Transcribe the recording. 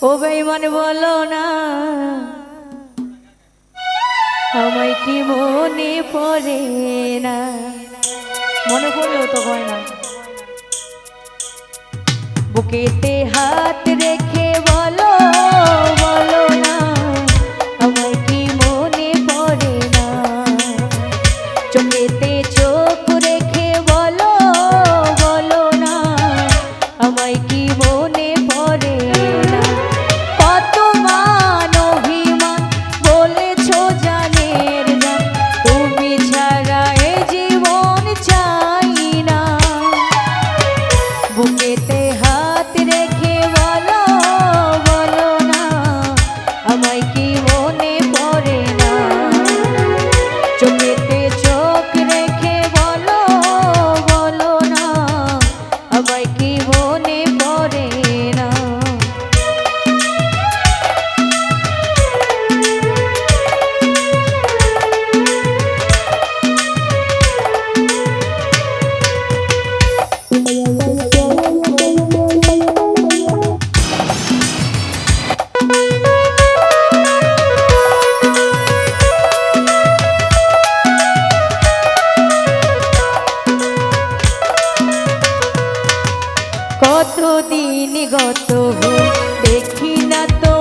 ও বেঈমান বলো না আমায় কি মনে পড়ে না, মনে পড়লেও তো হয় না। বুকেতে হাত রেখে বলো বলো না আমায় কি মনে পড়ে না, চোখেতে চোখ রেখে বলো বলো না আমায় কি মনে পড়ে না। কত মান অভিমান বলেছো জানের জান, তুমি ছাড়া এ জীবন চাই না। বুকেতে হাত রেখে বলো বলো না আমায় কি মনে পড়ে না, চোখেতে চোখ রেখে বলো বলো না আমায় কি মনে পড়ে না। কতদিন গত হয়ে দেখি না তো